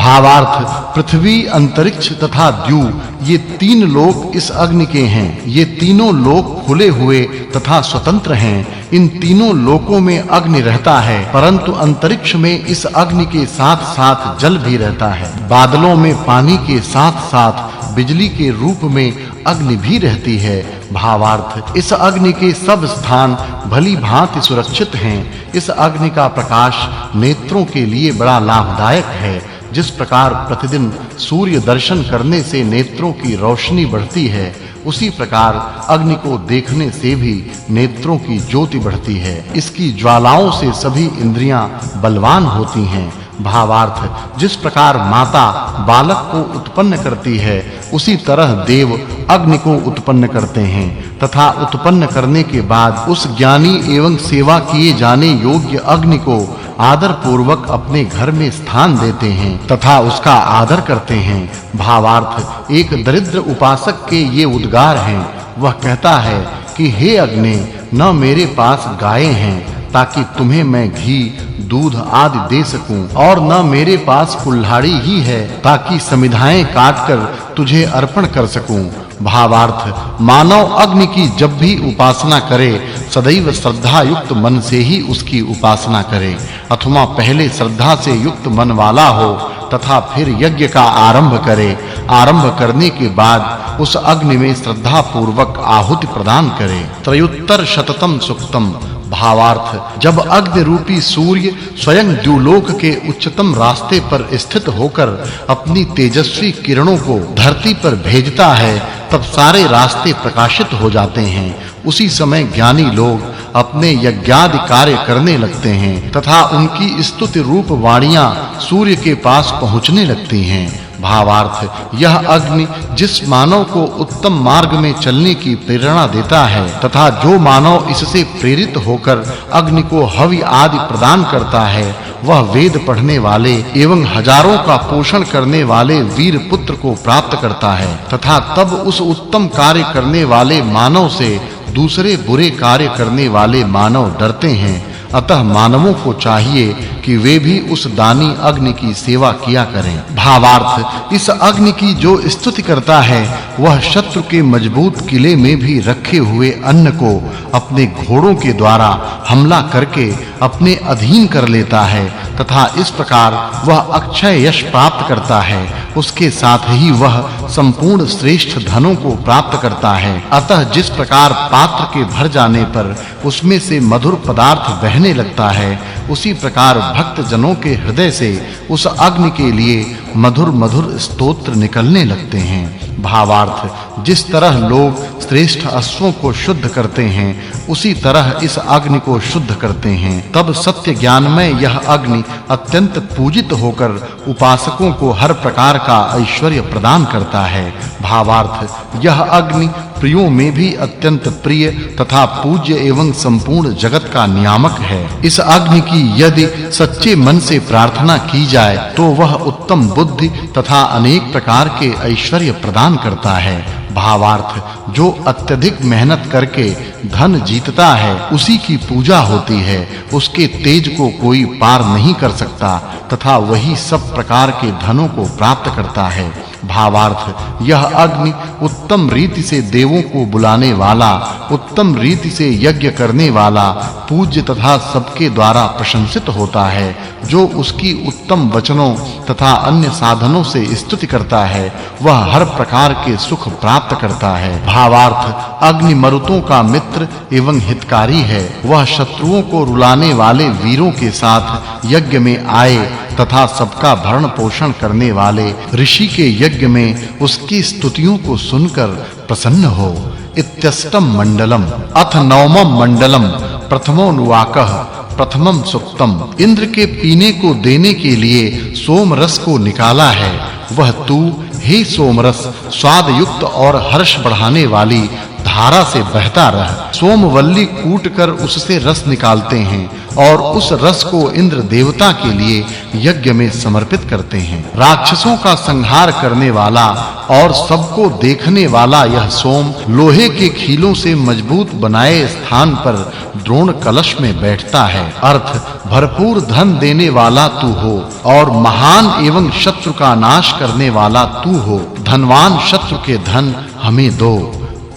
भावार्थ पृथ्वी, अंतरिक्ष तथा द्यू ये तीन लोक इस अग्नि के हैं। ये तीनों लोक खुले हुए तथा स्वतंत्र हैं। इन तीनों लोकों में अग्नि रहता है, परंतु अंतरिक्ष में इस अग्नि के साथ-साथ जल भी रहता है। बादलों में पानी के साथ-साथ बिजली के रूप में अग्नि भी रहती है। भावार्थ इस अग्नि के सब स्थान भली भांति सुरक्षित हैं। इस अग्नि का प्रकाश नेत्रों के लिए बड़ा लाभदायक है। जिस प्रकार प्रतिदिन सूर्य दर्शन करने से नेत्रों की रोशनी बढ़ती है, उसी प्रकार अग्नि को देखने से भी नेत्रों की ज्योति बढ़ती है। इसकी ज्वालाओं से सभी इंद्रियां बलवान होती हैं। भावार्थ जिस प्रकार माता बालक को उत्पन्न करती है, उसी तरह देव अग्नि को उत्पन्न करते हैं तथा उत्पन्न करने के बाद उस ज्ञानी एवं सेवा किए जाने योग्य अग्नि को आदर पूर्वक अपने घर में स्थान देते हैं तथा उसका आदर करते हैं। भावार्थ एक दरिद्र उपासक के ये उद्गार हैं। वह कहता है कि हे अग्नि, न मेरे पास गायें हैं ताकि तुम्हें मैं घी, दूध आदि दे सकूं, और न मेरे पास कुल्हाड़ी ही है ताकि समिधाएं काटकर तुझे अर्पण कर सकूं। भावार्थ मानव अग्नि की जब भी उपासना करे, सदैव श्रद्धा युक्त मन से ही उसकी उपासना करे, अथवा पहले श्रद्धा से युक्त मन वाला हो तथा फिर यज्ञ का आरंभ करे। आरंभ करने के बाद उस अग्नि में श्रद्धा पूर्वक आहुति प्रदान करे। त्रयोत्तर शततम सुक्तम। भावार्थ जब अग्नि रूपी सूर्य स्वयं द्युलोक के उच्चतम रास्ते पर स्थित होकर अपनी तेजस्वी किरणों को धरती पर भेजता है, तब सारे रास्ते प्रकाशित हो जाते हैं। उसी समय ज्ञानी लोग अपने यज्ञादि कार्य करने लगते हैं तथा उनकी स्तुति रूप वाणियां सूर्य के पास पहुंचने लगती हैं। भावार्थ यह अग्नि जिस मानव को उत्तम मार्ग में चलने की प्रेरणा देता है तथा जो मानव इससे प्रेरित होकर अग्नि को हवि आदि प्रदान करता है, वह वेद पढ़ने वाले एवं हजारों का पोषण करने वाले वीर पुत्र को प्राप्त करता है तथा तब उस उत्तम कार्य करने वाले मानव से दूसरे बुरे कार्य करने वाले मानव डरते हैं। अतः मानवों को चाहिए कि वे भी उस दानी अग्नि की सेवा किया करें। भावार्थ इस अग्नि की जो स्तुति करता है, वह शत्रु के मजबूत किले में भी रखे हुए अन्न को अपने घोड़ों के द्वारा हमला करके अपने अधीन कर लेता है तथा इस प्रकार वह अक्षय यश प्राप्त करता है। उसके साथ ही वह संपूर्ण श्रेष्ठ धनों को प्राप्त करता है। अतः जिस प्रकार पात्र के भर जाने पर उसमें से मधुर पदार्थ बहने लगता है, उसी प्रकार भक्त जनों के हृदय से उस अग्नि के लिए मधुर स्तोत्र निकलने लगते हैं। भावार्थ जिस तरह लोग श्रेष्ठ अश्वों को शुद्ध करते हैं, उसी तरह इस अग्नि को शुद्ध करते हैं। तब सत्य ज्ञान में यह अग्नि अत्यंत पूजित होकर उपासकों को हर प्रकार का ऐश्वर्य प्रदान करता है। भावार्थ यह अग्नि प्रियों में भी अत्यंत प्रिय तथा पूज्य एवं संपूर्ण जगत का नियामक है। इस अग्नि की यदि सच्चे मन से प्रार्थना की जाए, तो वह उत्तम बुद्धि तथा अनेक प्रकार के ऐश्वर्य प्रदान करता है। भावार्थ जो अत्यधिक मेहनत करके धन जीतता है, उसी की पूजा होती है। उसके तेज को कोई पार नहीं कर सकता तथा वही सब प्रकार के धनों को प्राप्त करता है। भावार्थ यह अग्नि उत्तम रीति से देवों को बुलाने वाला, उत्तम रीति से यज्ञ करने वाला, पूज्य तथा सबके द्वारा प्रशंसित होता है। जो उसकी उत्तम वचनों तथा अन्य साधनों से स्तुति करता है, वह हर प्रकार के सुख प्राप्त करता है। भावार्थ अग्नि मरुतों का मित्र एवं हितकारी है। वह शत्रुओं को रुलाने वाले वीरों के साथ यज्ञ में आए तथा सबका भरण पोषण करने वाले ऋषि के यज्ञ में उसकी स्तुतियों को सुनकर प्रसन्न हो। इत्यष्टम मंडलम अथ नवमम मंडलम प्रथमोनुवाकः प्रथमम सुक्तम। इंद्र के पीने को देने के लिए सोम रस को निकाला है। वह तू हे सोम रस स्वाद युक्त और हर्ष बढ़ाने वाली धारा से बहता रह। सोमवल्ली कूटकर उससे रस निकालते हैं और उस रस को इंद्र देवता के लिए यज्ञ में समर्पित करते हैं। राक्षसों का संहार करने वाला और सबको देखने वाला यह सोम लोहे के खीलों से मजबूत बनाए स्थान पर द्रोण कलश में बैठता है। अर्थ भरपूर धन देने वाला तू हो और महान एवं शत्रु का नाश करने वाला तू हो। धनवान शत्रु के धन हमें दो।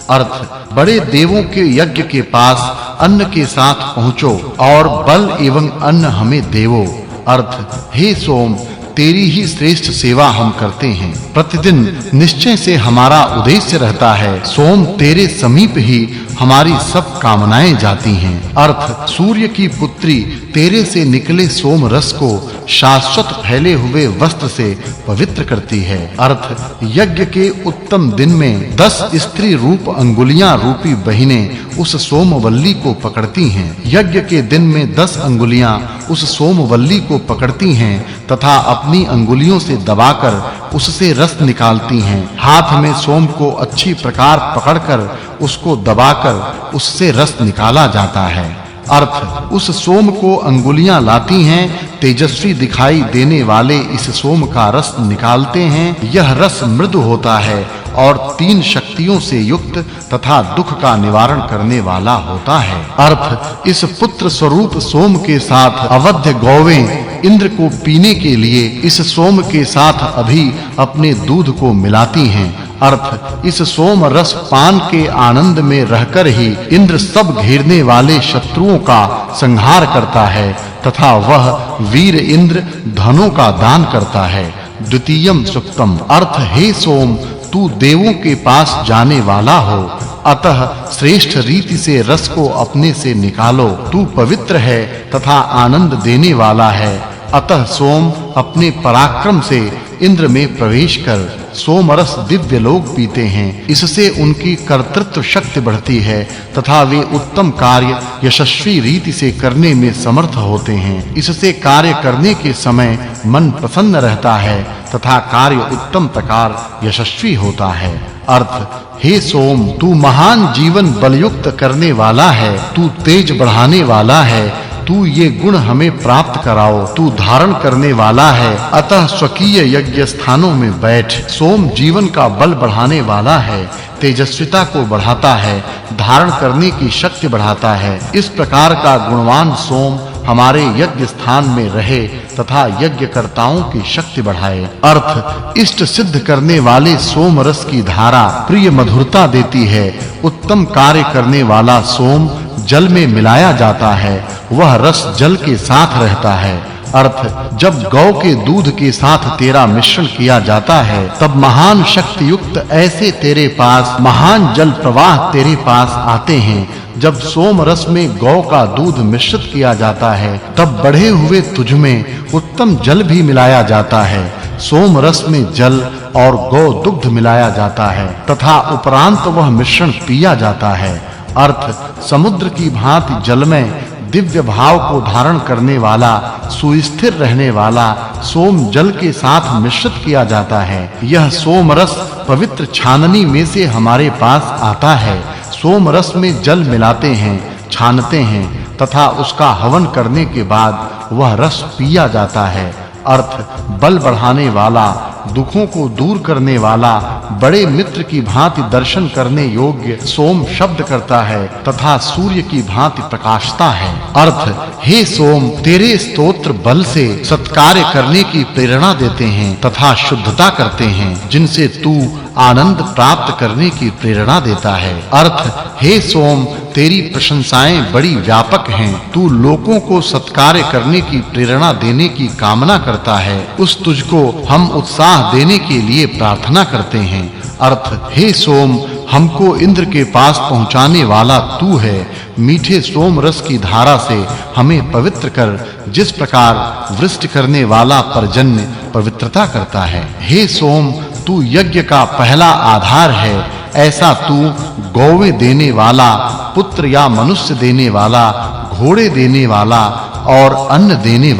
अर्थ बड़े देवों के यज्ञ के पास अन्न के साथ पहुंचो और बल एवं अन्न हमें देवो। अर्थ हे सोम तेरी ही श्रेष्ठ सेवा हम करते हैं। प्रतिदिन निश्चय से हमारा उद्देश्य रहता है। सोम तेरे समीप ही हमारी सब कामनाएं जाती हैं। अर्थ सूर्य की पुत्री तेरे से निकले सोम रस को शाश्वत फैले हुए वस्त्र से पवित्र करती है। अर्थ यज्ञ के उत्तम दिन में 10 स्त्री रूप अंगुलियां रूपी बहिनें उस सोमवल्ली को पकड़ती हैं। यज्ञ के दिन में 10 अंगुलियां उस सोमवल्ली को पकड़ती हैं तथा अपनी अंगुलियों से दबाकर उससे रस निकालती हैं। हाथ में सोम को अच्छी प्रकार पकड़कर उसको दबाकर उससे रस निकाला जाता है। अर्थ उस सोम को अंगुलियां लाती हैं, तेजस्वी दिखाई देने वाले इस सोम का रस निकालते हैं। यह रस मृदु होता है और 3 शक्तियों से युक्त तथा दुख का निवारण करने वाला होता है। अर्थ इस पुत्र स्वरूप सोम के साथ अवध्य गौवें इंद्र को पीने के लिए इस सोम के साथ अभी अपने दूध को मिलाती हैं। अर्थ इस सोम रस पान के आनंद में रहकर ही इंद्र सब घेरने वाले शत्रुओं का संहार करता है तथा वह वीर इंद्र धनों का दान करता है। द्वितीयम सुक्तम। अर्थ हे सोम तू देवों के पास जाने वाला हो, अतः श्रेष्ठ रीति से रस को अपने से निकालो। तू पवित्र है तथा आनंद देने वाला है, अतः सोम अपने पराक्रम से इंद्र में प्रवेश कर सोमरस दिव्य लोक पीते हैं। इससे उनकी कर्तृत्व शक्ति बढ़ती है तथा वे उत्तम कार्य यशस्वी रीति से करने में समर्थ होते हैं। इससे कार्य करने के समय मन प्रसन्न रहता है तथा कार्य उत्तम प्रकार यशस्वी होता है। अर्थ हे सोम तू महान जीवन बलयुक्त करने वाला है, तू तेज बढ़ाने वाला है, तू ये गुण हमें प्राप्त कराओ। तू धारण करने वाला है, अतः स्वकीय यज्ञ स्थानों में बैठ। सोम जीवन का बल बढ़ाने वाला है, तेजस्विता को बढ़ाता है, धारण करने की शक्ति बढ़ाता है। इस प्रकार का गुणवान सोम हमारे यज्ञ स्थान में रहे तथा यज्ञकर्ताओं की शक्ति बढ़ाए। अर्थ इष्ट सिद्ध करने वाले सोम रस की धारा प्रिय मधुरता देती है। उत्तम कार्य करने वाला सोम जल में मिलाया जाता है, वह रस जल के साथ रहता है। अर्थ जब गौ के दूध के साथ तेरा मिश्रण किया जाता है, तब महान शक्ति युक्त ऐसे तेरे पास महान जल प्रवाह तेरे पास आते हैं। जब सोम रस में गौ का दूध मिश्रित किया जाता है, तब बढ़े हुए तुझ में उत्तम जल भी मिलाया जाता है। सोम रस में जल और गौ दुग्ध मिलाया जाता है तथा उपरांत वह मिश्रण पिया जाता है। अर्थ समुद्र की भांति जल में दिव्य भाव को धारण करने वाला सुस्थिर रहने वाला सोम जल के साथ मिश्रित किया जाता है। यह सोम रस पवित्र छाननी में से हमारे पास आता है। सोम रस में जल मिलाते हैं, छानते हैं तथा उसका हवन करने के बाद वह रस पिया जाता है। अर्थ बल बढ़ाने वाला, दुखों को दूर करने वाला, बड़े मित्र की भांति दर्शन करने योग्य सोम शब्द करता है तथा सूर्य की भांति प्रकाशता है। अर्थ हे सोम तेरे स्तोत्र बल से सत्कार्य करने की प्रेरणा देते हैं तथा शुद्धता करते हैं, जिनसे तू आनंद प्राप्त करने की प्रेरणा देता है। अर्थ हे सोम तेरी प्रशंसाएं बड़ी व्यापक हैं, तू लोगों को सत्कार्य करने की प्रेरणा देने की कामना करता है। उस तुझको हम उत्साह देने के लिए प्रार्थना करते हैं। अर्थ हे सोम हमको इंद्र के पास पहुंचाने वाला तू है। मीठे सोम रस की धारा से हमें पवित्र कर, जिस प्रकार वृष्टि करने वाला पर्जन्य पवित्रता करता है। हे सोम तू यज्ञ का पहला आधार है, ऐसा तू गौवें देने वाला, पुत्र या मनुष्य देने वाला, घोड़े देने वाला और अन्न देने वाला